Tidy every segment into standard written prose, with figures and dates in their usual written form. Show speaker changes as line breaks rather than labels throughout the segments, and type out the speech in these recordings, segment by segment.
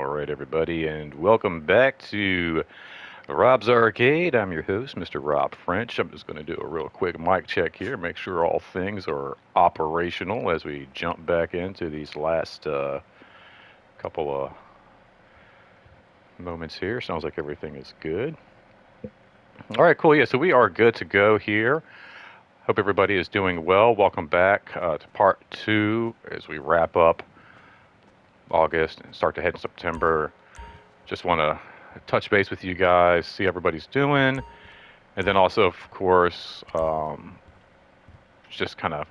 All right, everybody, and welcome back to Rob's Arcade. I'm your host, Mr. Rob French. I'm just going to do a real quick mic check here, make sure all things are operational as we jump back into these last couple of moments here. Sounds like everything is good. All right, cool. Yeah, so we are good to go here. Hope everybody is doing well. Welcome back to part two as we wrap up August and start to head September. Just want to touch base with you guys, see how everybody's doing, and then also, of course, just kind of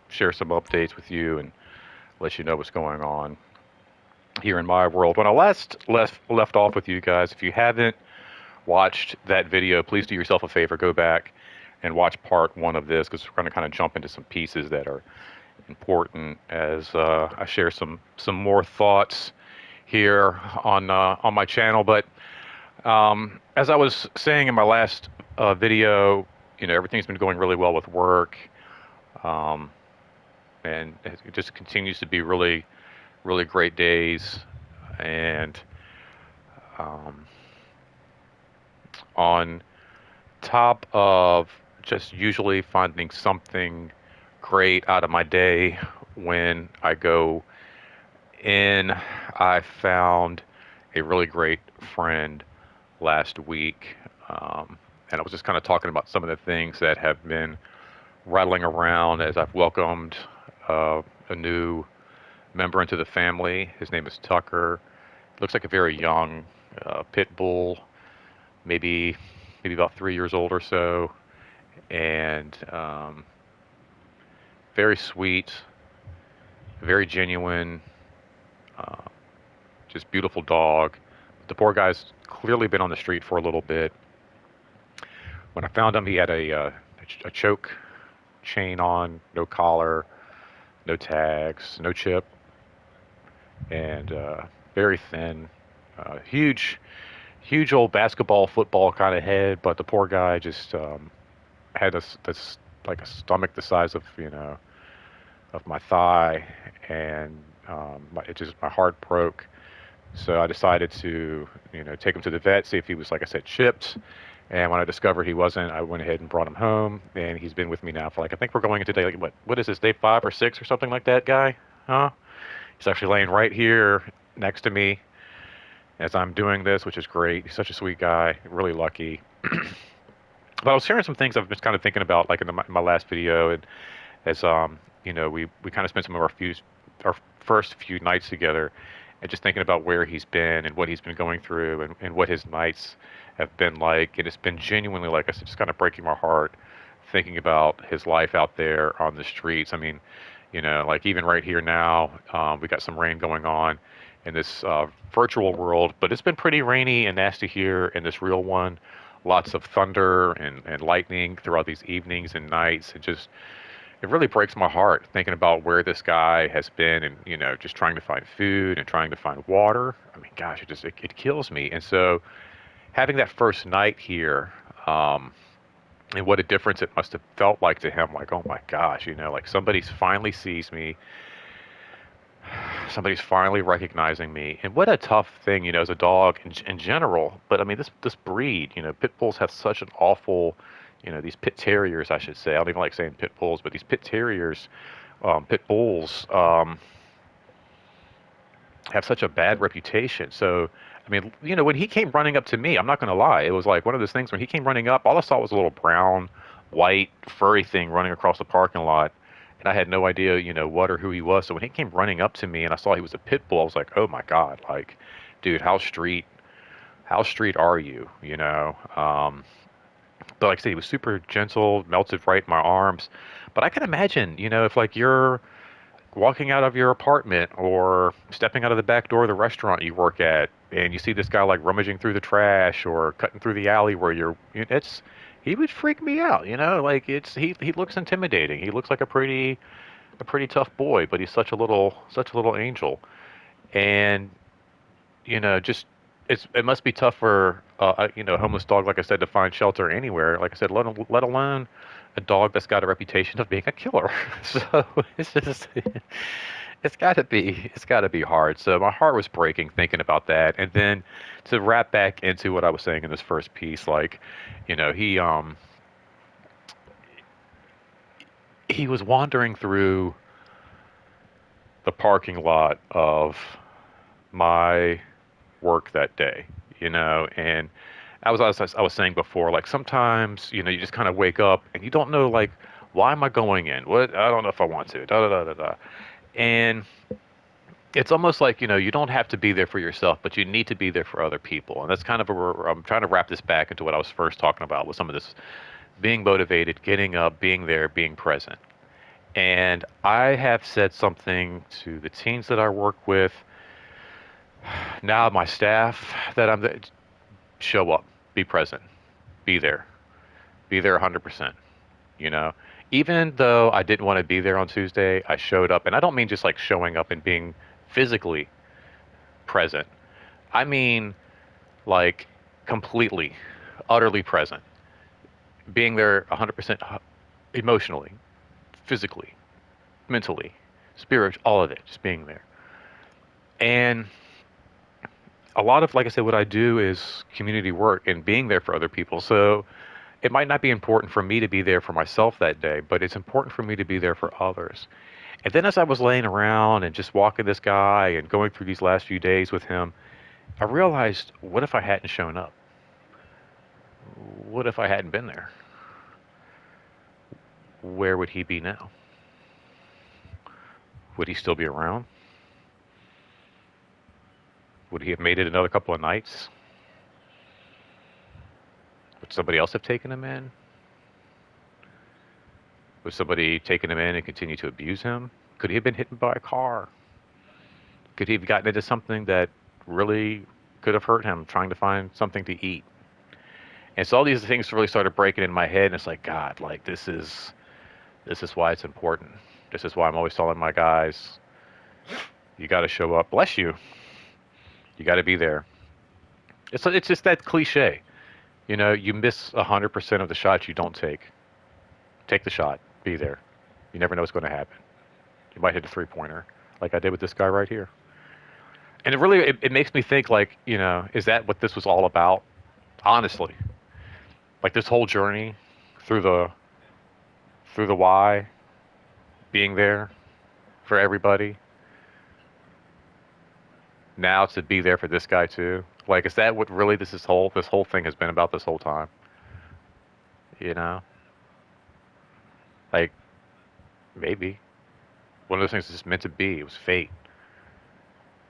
share some updates with you and let you know what's going on here in my world. When I left off with you guys, if you haven't watched that video, please do yourself a favor, go back and watch part one of this because we're going to kind of jump into some pieces that are important as I share some more thoughts here on my channel. But as I was saying in my last video, everything's been going really well with work, and it just continues to be really, really great days. And on top of just usually finding something great out of my day when I go in, I found a really great friend last week, and I was just kind of talking about some of the things that have been rattling around as I've welcomed a new member into the family. His name is Tucker. Looks like a very young pit bull, maybe about 3 years old or so, and very sweet, very genuine. Just beautiful dog. The poor guy's clearly been on the street for a little bit. When I found him, he had a choke chain on, no collar, no tags, no chip, and very thin, huge old basketball, football kind of head. But the poor guy just had this like a stomach the size of of my thigh, and my heart broke. So I decided to, take him to the vet, see if he was, like I said, chipped. And when I discovered he wasn't, I went ahead and brought him home. And he's been with me now for I think we're going into day, what is this, day 5 or 6 or something like that, guy? Huh? He's actually laying right here next to me as I'm doing this, which is great. He's such a sweet guy, really lucky. But I was sharing some things I've been kind of thinking about, like in my last video, and as we kind of spent some of our first few nights together, and just thinking about where he's been and what he's been going through, and what his nights have been like. And it's been genuinely, like I said, just kind of breaking my heart thinking about his life out there on the streets. I mean, like even right here now, we got some rain going on in this virtual world, but it's been pretty rainy and nasty here in this real one. Lots of thunder and lightning throughout these evenings and nights. It really breaks my heart thinking about where this guy has been, and just trying to find food and trying to find water. I mean, gosh, it kills me. And so having that first night here, and what a difference it must have felt like to him, like, oh my gosh, like somebody's finally sees me, somebody's finally recognizing me. And what a tough thing, as a dog in general. But I mean, this breed, pit bulls have such an awful, these pit terriers, I should say. I don't even like saying pit bulls, but these pit terriers, pit bulls, have such a bad reputation. So, I mean, when he came running up to me, I'm not going to lie, it was like one of those things when he came running up, all I saw was a little brown, white, furry thing running across the parking lot. And I had no idea, what or who he was. So when he came running up to me and I saw he was a pit bull, I was like, oh my God, like, dude, how street are you, But like I said, he was super gentle, melted right in my arms. But I can imagine, if like you're walking out of your apartment or stepping out of the back door of the restaurant you work at, and you see this guy like rummaging through the trash or cutting through the alley where he would freak me out, like he looks intimidating. He looks like a pretty tough boy, but he's such a little angel. And just it must be tough for a homeless dog, like I said, to find shelter anywhere. Like I said, let alone a dog that's got a reputation of being a killer. So it's got to be hard. So my heart was breaking thinking about that, and then to wrap back into what I was saying in this first piece, like, he was wandering through the parking lot of my work that day, and I was saying before, like sometimes, you just kind of wake up and you don't know, like, why am I going in? What I don't know if I want to. Da da da da da. And it's almost like, you don't have to be there for yourself, but you need to be there for other people. And that's kind of where I'm trying to wrap this back into what I was first talking about with some of this being motivated, getting up, being there, being present. And I have said something to the teens that I work with, now my staff, that show up, be present, be there 100%. You know, even though I didn't want to be there on Tuesday, I showed up, and I don't mean just like showing up and being physically present. I mean like completely, utterly present, being there 100% emotionally, physically, mentally, spirit, all of it, just being there. And a lot of, like I said, what I do is community work and being there for other people. So it might not be important for me to be there for myself that day, but it's important for me to be there for others. And then as I was laying around and just walking this guy and going through these last few days with him, I realized, what if I hadn't shown up? What if I hadn't been there? Where would he be now? Would he still be around? Would he have made it another couple of nights? Would somebody else have taken him in? Was somebody taking him in and continue to abuse him? Could he have been hit by a car? Could he have gotten into something that really could have hurt him trying to find something to eat? And so all these things really started breaking in my head, and it's like, God, like this is why it's important. This is why I'm always telling my guys, you got to show up. Bless you. You got to be there. It's just that cliche. You miss 100% of the shots you don't take. Take the shot. Be there. You never know what's going to happen. You might hit a three-pointer, like I did with this guy right here. And it makes me think, like, is that what this was all about? Honestly, like this whole journey through the why, being there for everybody. Now to be there for this guy too. Like, is that what really this whole thing has been about this whole time? You know, like maybe one of those things is just meant to be. It was fate.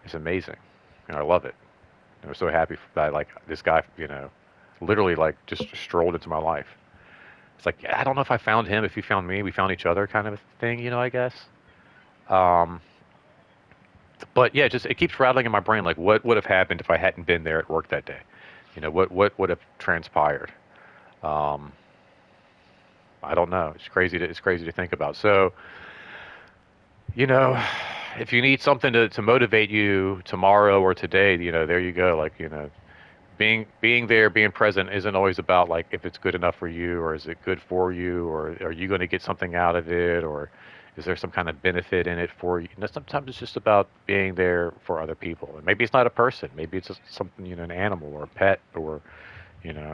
It's amazing, and I love it. And I'm so happy that, like, this guy, literally, like, just strolled into my life. It's like, I don't know if I found him, if he found me, we found each other, kind of a thing, I guess. Um, but yeah, just it keeps rattling in my brain, like, what would have happened if I hadn't been there at work that day? What would have transpired? Um, I don't know. It's crazy to think about. So, you know, if you need something to motivate you tomorrow or today, there you go. Like, being there, being present isn't always about, like, if it's good enough for you, or is it good for you, or are you going to get something out of it, or is there some kind of benefit in it for you? Sometimes it's just about being there for other people. And maybe it's not a person. Maybe it's just something, an animal or a pet, or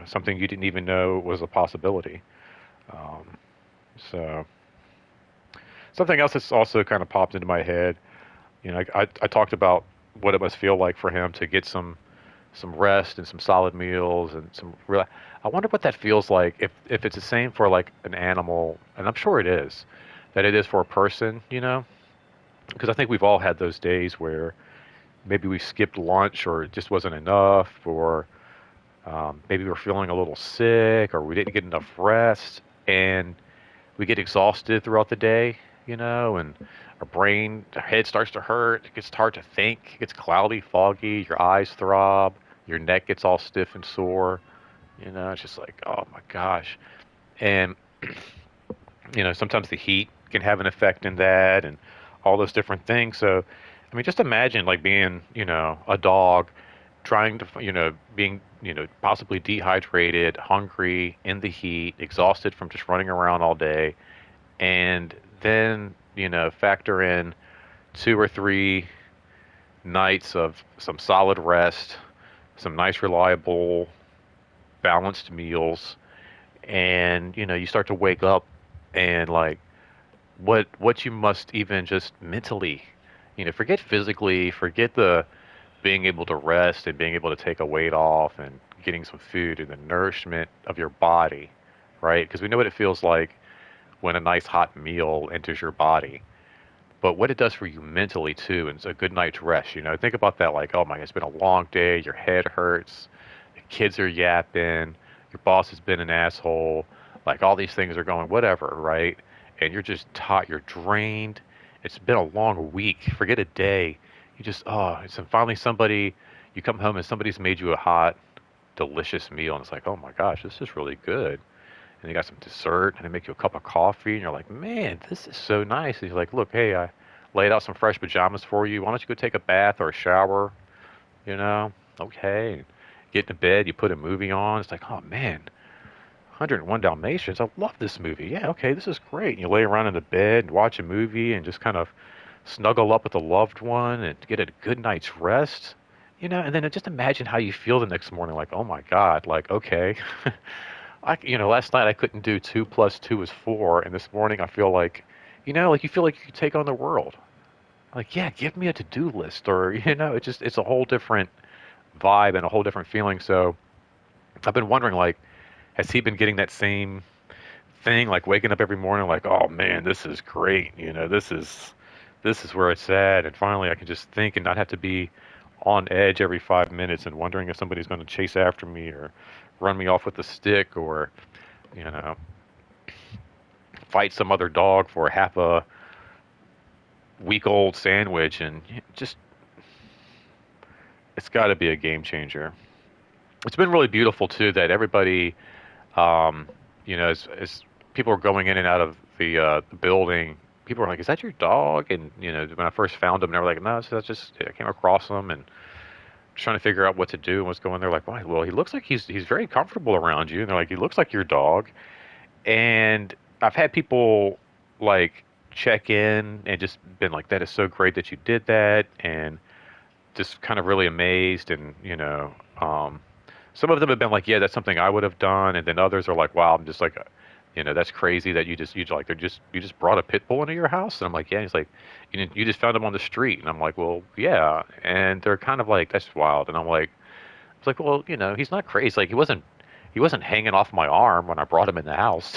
something you didn't even know was a possibility. Um, so something else that's also kind of popped into my head. I talked about what it must feel like for him to get some rest and some solid meals and some real. I wonder what that feels like, if it's the same for, like, an animal, and I'm sure it is, that it is for a person. Because I think we've all had those days where maybe we skipped lunch, or it just wasn't enough, or maybe we're feeling a little sick, or we didn't get enough rest, and we get exhausted throughout the day, and our head starts to hurt. It gets hard to think. It gets cloudy, foggy. Your eyes throb. Your neck gets all stiff and sore. It's just like, oh my gosh. And, sometimes the heat can have an effect in that, and all those different things. So, I mean, just imagine, like, being, a dog trying to, being, possibly dehydrated, hungry, in the heat, exhausted from just running around all day, and then factor in 2 or 3 nights of some solid rest, some nice, reliable, balanced meals, and you start to wake up and like what you must even just mentally, forget physically, forget the being able to rest and being able to take a weight off and getting some food and the nourishment of your body, right? Because we know what it feels like when a nice hot meal enters your body, but what it does for you mentally too, and it's a good night's rest. Think about that like, oh my, it's been a long day, your head hurts, the kids are yapping, your boss has been an asshole, like all these things are going, whatever, right? And you're just tired, you're drained. It's been a long week, forget a day. You just, oh, it's finally somebody, you come home and somebody's made you a hot, delicious meal, and it's like, oh my gosh, this is really good. And they got some dessert, and they make you a cup of coffee, and you're like, man, this is so nice. And he's like, look, hey, I laid out some fresh pajamas for you. Why don't you go take a bath or a shower? You know? Okay. Get into bed, you put a movie on. It's like, oh man, 101 Dalmatians. I love this movie. Yeah, okay, this is great. And you lay around in the bed and watch a movie and just kind of snuggle up with a loved one and get a good night's rest. And then just imagine how you feel the next morning. Like, oh my God, like, okay. Last night I couldn't do 2 plus 2 is 4, and this morning I feel like you feel like you could take on the world. Like, yeah, give me a to-do list, or it's a whole different vibe and a whole different feeling. So I've been wondering, like, has he been getting that same thing, like waking up every morning, like, oh man, this is great, this is where it's at, and finally I can just think and not have to be on edge every 5 minutes and wondering if somebody's going to chase after me or run me off with a stick or you know fight some other dog for half a week old sandwich. And just, it's got to be a game changer. It's been really beautiful too that everybody, um, as people are going in and out of the building, people are like, "Is that your dog?" And when I first found them, they were like, "No, that's just I came across them and trying to figure out what to do and what's going." They're like, "Well, he looks like he's very comfortable around you." And they're like, "He looks like your dog." And I've had people like check in and just been like, "That is so great that you did that," and just kind of really amazed. And some of them have been like, "Yeah, that's something I would have done," and then others are like, "Wow, I'm just like, that's crazy that you just brought a pit bull into your house." And I'm like, "Yeah." And he's like, "You just found him on the street," and I'm like, "Well, yeah." And they're kind of like, "That's wild," and I'm like, "It's like, well, he's not crazy. Like he wasn't hanging off my arm when I brought him in the house."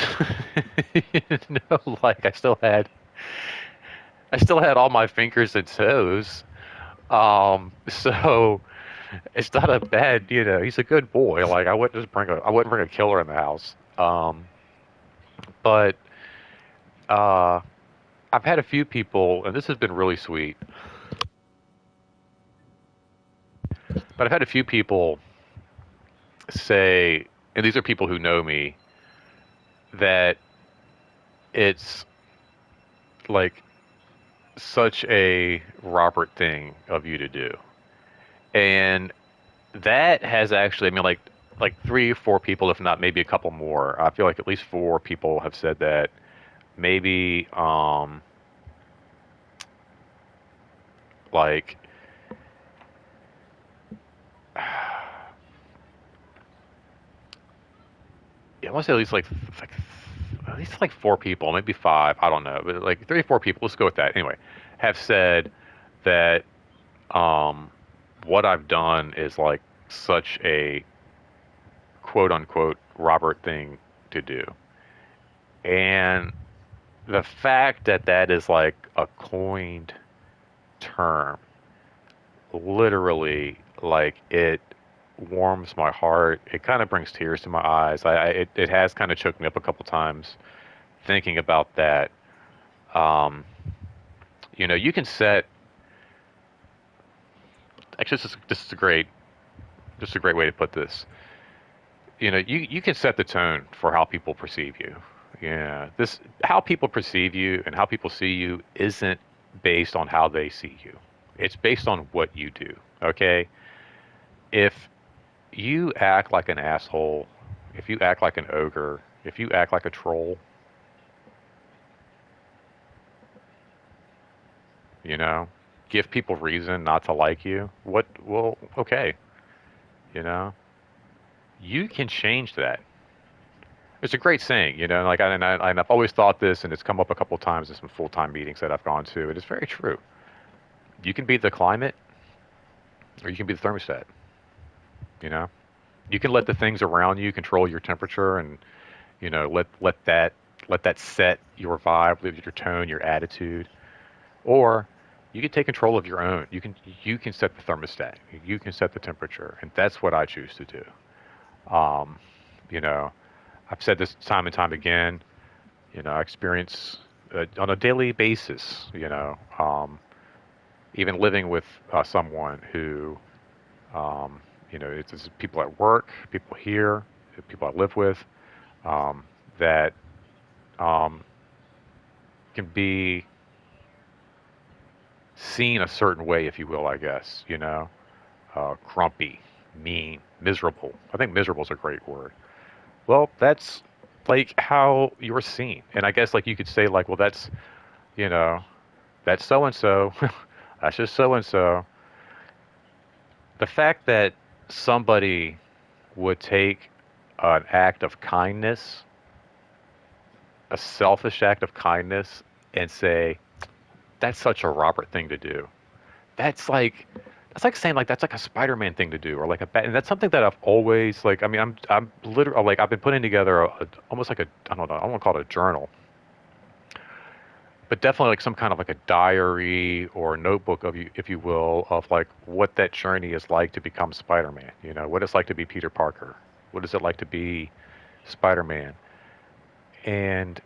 Like I still had all my fingers and toes. So it's not a bad, he's a good boy. Like I wouldn't bring a killer in the house. But uh, I've had a few people, and this has been really sweet. But I've had a few people say, and these are people who know me, that it's like such a Robert thing of you to do. And that has actually, I mean, like 3 or 4 people, if not maybe a couple more. I feel like at least 4 people have said that. Maybe like yeah, I want to say like at least like 4 people, maybe 5. I don't know, but like 3 or 4 people. Let's go with that. Anyway, have said that um, what I've done is like such a quote unquote Robert thing to do, and the fact that that is like a coined term, literally, like it warms my heart. It kind of brings tears to my eyes. It has kind of choked me up a couple times thinking about that. Um, you can set. Actually, this is a great way to put this. You can set the tone for how people perceive you. Yeah, this how people perceive you and how people see you isn't based on how they see you. It's based on what you do. Okay, if you act like an asshole, if you act like an ogre, if you act like a troll, you know, give people reason not to like you. What? Well, okay, you know, you can change that. It's a great saying, like, and I've always thought this, and it's come up a couple times in some full-time meetings that I've gone to. It is very true. You can be the climate, or you can be the thermostat. You know, you can let the things around you control your temperature, and let that set your vibe, your tone, your attitude, or you can take control of your own. You can set the thermostat. You can set the temperature, and that's what I choose to do. Um, you know, I've said this time and time again. I experience on a daily basis. Even living with someone who, it's people at work, people here, people I live with, um, that um, can be seen a certain way, if you will, I guess. Grumpy, mean, miserable. I think miserable is a great word. Well, that's like how you're seen, and I guess like you could say like, well, you know, that's so and so. That's just so and so. The fact that somebody would take an act of kindness, a selfish act of kindness, and say, that's such a Robert thing to do. That's like that's like saying like that's like a Spider-Man thing to do, or like and that's something that I've always like. I mean, I'm literally like I've been putting together almost like a I don't know, I want to call it a journal, but definitely like some kind of like a diary or a notebook of you, if you will, of like what that journey is like to become Spider-Man. What it's like to be Peter Parker. What is it like to be Spider-Man? And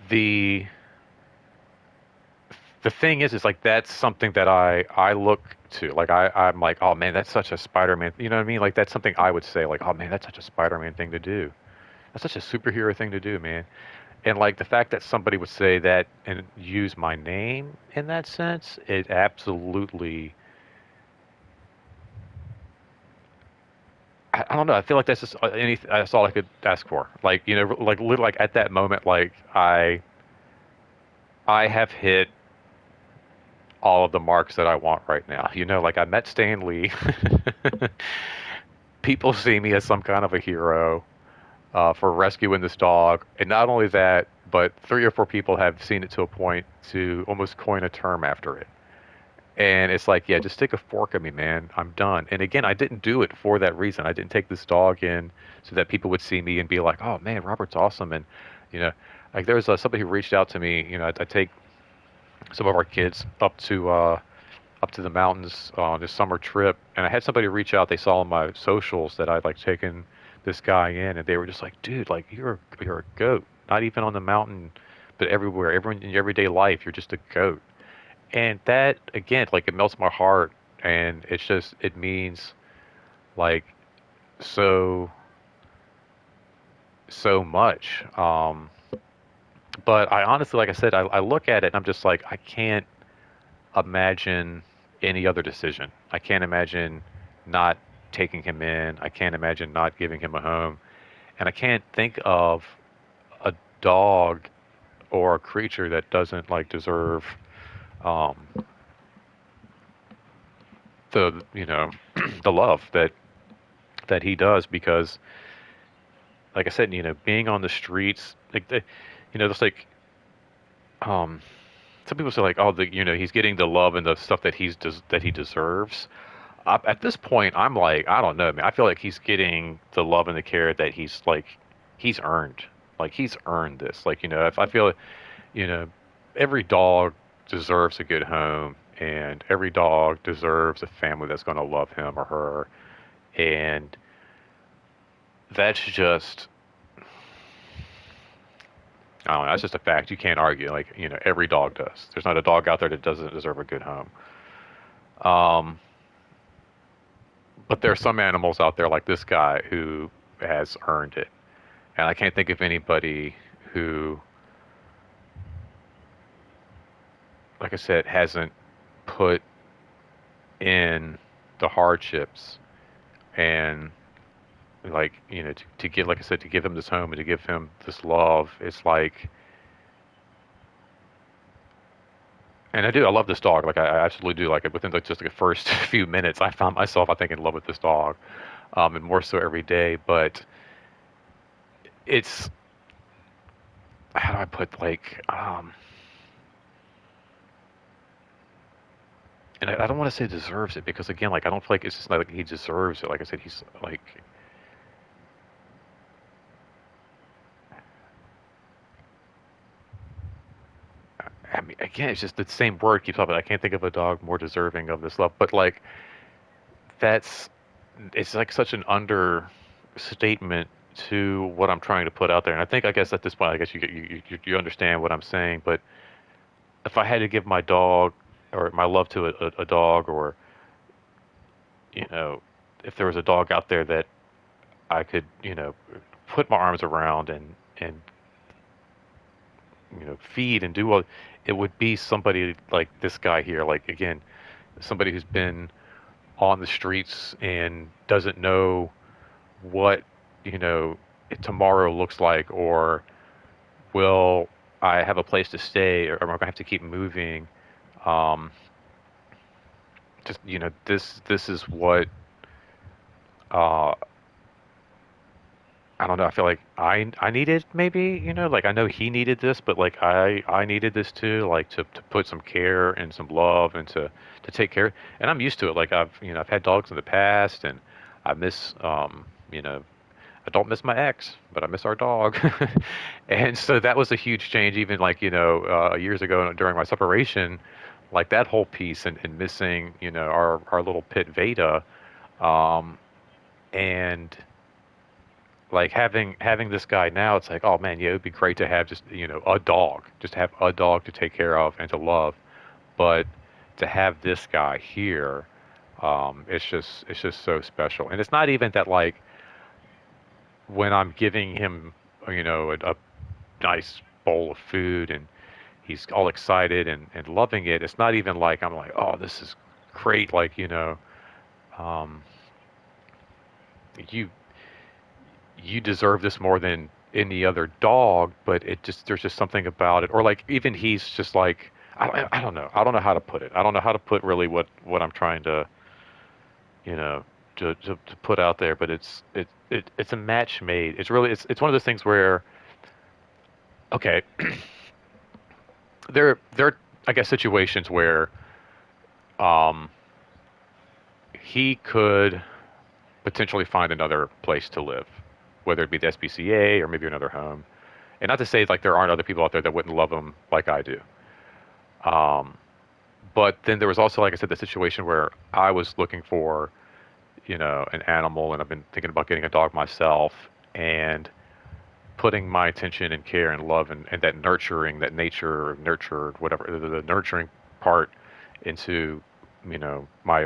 the the thing is like that's something that I look to. Like I'm like, oh man, that's such a Spider-Man. You know what I mean? Like that's something I would say. Like, oh man, that's such a Spider-Man thing to do. That's such a superhero thing to do, man. And like the fact that somebody would say that and use my name in that sense, it absolutely. I don't know. I feel like that's just anything. That's all I could ask for. Like like literally, like at that moment, like I have hit all of the marks that I want right now. Like I met Stan Lee. People see me as some kind of a hero for rescuing this dog, and not only that, but 3 or 4 people have seen it to a point to almost coin a term after it. And it's like, yeah, just stick a fork in me, man. I'm done. And again, I didn't do it for that reason. I didn't take this dog in so that people would see me and be like, oh man, Robert's awesome. And you know, like there was somebody who reached out to me. I take some of our kids up to the mountains on this summer trip, and I had somebody reach out. They saw on my socials that I'd like taken this guy in, and they were just like, "Dude, like you're a goat. Not even on the mountain, but everywhere, everyone in your everyday life, you're just a goat." And that again, like it melts my heart, and it means like so so much. But I honestly, like I said, I look at it and I'm just like, I can't imagine any other decision. I can't imagine not taking him in. I can't imagine not giving him a home. And I can't think of a dog or a creature that doesn't like deserve um, the the love that he does because like I said, being on the streets like just like um some people say like oh he's getting the love and the stuff that he deserves. At this point, I'm like, I don't know, man. I feel like he's getting the love and the care that he's earned. Like he's earned this. Like if I feel, you know, every dog deserves a good home, and every dog deserves a family that's going to love him or her, and that's just, I don't know. That's just a fact. You can't argue. Like every dog does. There's not a dog out there that doesn't deserve a good home. Um, but there are some animals out there like this guy who has earned it. And I can't think of anybody who, like I said, hasn't put in the hardships and like, to give, like I said, to give him this home and to give him this love. It's like, And I do. I love this dog. Like I absolutely do. Like within just the first few minutes, I found myself, I think, in love with this dog, and more so every day. But it's how do I put and I don't want to say deserves it because again, like I don't feel like it's just not like he deserves it. Like I said, he's like I mean, again, it's just the same word keeps popping. I can't think of a dog more deserving of this love. But like that's it's like such an understatement to what I'm trying to put out there. And I think I guess at this point, I guess you understand what I'm saying. But if I had to give my dog or my love to a dog, or you know, if there was a dog out there that I could put my arms around and feed and do all, it would be somebody like this guy here. Like again, somebody who's been on the streets and doesn't know what you know tomorrow looks like, or will I have a place to stay, or am I gonna have to keep moving? Um, just this is what uh, I don't know. I feel like I needed maybe like I know he needed this, but like I needed this too, like to put some care and some love and to take care. And I'm used to it. Like I've had dogs in the past, and I miss you know I don't miss my ex, but I miss our dog. And so that was a huge change, even like, years ago during my separation, like that whole piece and missing, our little pit Veda. Um, and like having this guy now, it's like, oh man, yeah, it would be great to have just, a dog, just have a dog to take care of and to love. But to have this guy here, it's just so special. And it's not even that like, when I'm giving him, a nice bowl of food and he's all excited and loving it, it's not even like I'm like, oh, this is great. Like, um, you you deserve this more than any other dog, but there's just something about it. Or like even he's just like, I don't know. I don't know how to put it. I don't know how to put really what I'm trying to, you know, to put out there, but it's a match made. It's one of those things where okay, there are, I guess, situations where um, he could potentially find another place to live, whether it be the SPCA or maybe another home. And not to say like there aren't other people out there that wouldn't love him like I do. Um, but then there was also, like I said, the situation where I was looking for, an animal, and I've been thinking about getting a dog myself, and putting my attention and care and love and that nurturing, that nature, nurtured, whatever, the nurturing part into, my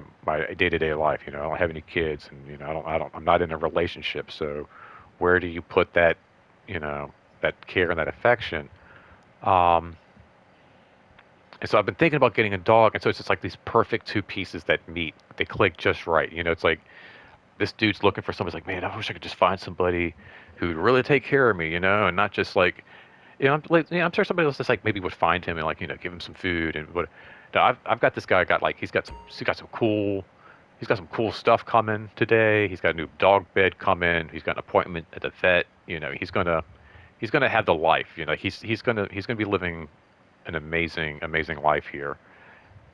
day-to-day life. I don't have any kids, and I'm not in a relationship. So where do you put that, that care and that affection? Um, and so I've been thinking about getting a dog, and so it's just like these perfect two pieces that meet. They click just right. It's like this dude's looking for somebody. Like, man, I wish I could just find somebody who'd really take care of me, and not just like, I'm sure somebody else just like maybe would find him and like, give him some food and what. No, I've got this guy got like he's got some cool stuff coming today. He's got a new dog bed coming. He's got an appointment at the vet. He's gonna have the life. He's gonna be living an amazing life here.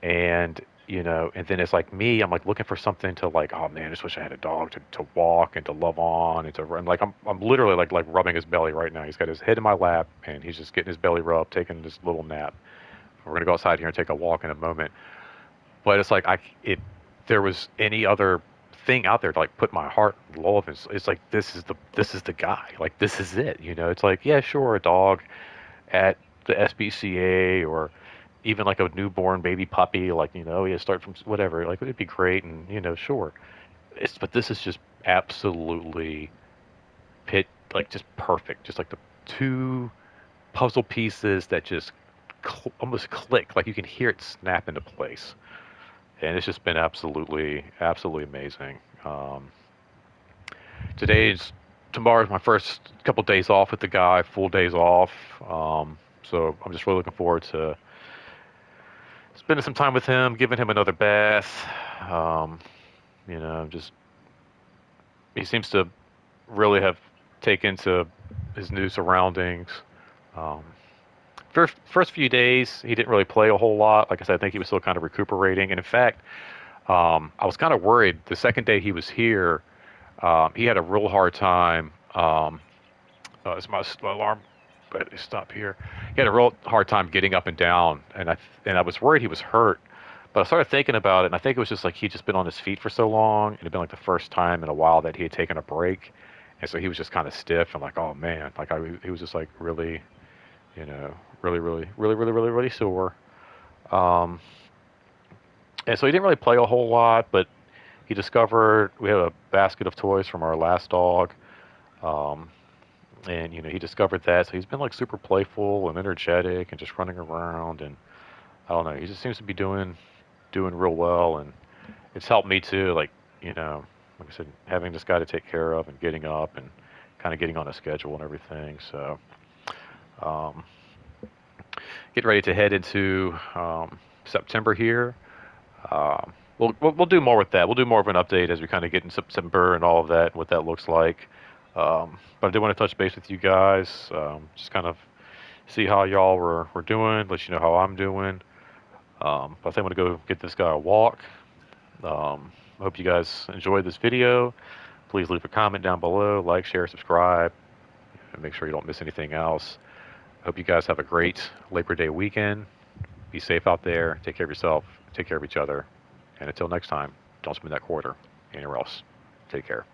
And and then it's like me, I'm like looking for something to like, oh man, I just wish I had a dog to walk and to love on and to run. Like I'm literally like rubbing his belly right now. He's got his head in my lap and he's just getting his belly rubbed, taking this little nap. We're gonna go outside here and take a walk in a moment. But it's like if there was any other thing out there to like put my heart and love, it's like this is the guy. Like this is it. It's like, yeah, sure, a dog at the SPCA, or even like a newborn baby puppy, like you start from whatever, like it'd be great, and sure. But this is just absolutely pit, like just perfect, just like the two puzzle pieces that just almost click, like you can hear it snap into place, and it's just been absolutely amazing. Today's Tomorrow's my first couple days off with the guy, full days off. So I'm just really looking forward spending some time with him, giving him another bath. Um, just he seems to really have taken to his new surroundings. Um, first few days, he didn't really play a whole lot. Like I said, I think he was still kind of recuperating. And in fact, I was kind of worried. The second day he was here, he had a real hard time. It's my alarm, but stop here. He had a real hard time getting up and down, and I was worried he was hurt. But I started thinking about it, and I think it was just like he'd just been on his feet for so long. It had been like the first time in a while that he had taken a break, and so he was just kind of stiff and like, oh man, he was just like really, really sore. Um, and so he didn't really play a whole lot, but he discovered we had a basket of toys from our last dog. Um, and he discovered that, so he's been like super playful and energetic and just running around, and I don't know, he just seems to be doing real well, and it's helped me too, like I said, having this guy to take care of and getting up and kind of getting on a schedule and everything. So um, getting ready to head into September here. We'll do more with that. We'll do more of an update as we kind of get in September and all of that, and what that looks like. But I did want to touch base with you guys, just kind of see how y'all were doing, let you know how I'm doing. But I think I'm gonna go get this guy a walk. I hope you guys enjoyed this video. Please leave a comment down below, like, share, subscribe, and make sure you don't miss anything else. I hope you guys have a great Labor Day weekend. Be safe out there. Take care of yourself. Take care of each other. And until next time, don't spend that quarter anywhere else. Take care.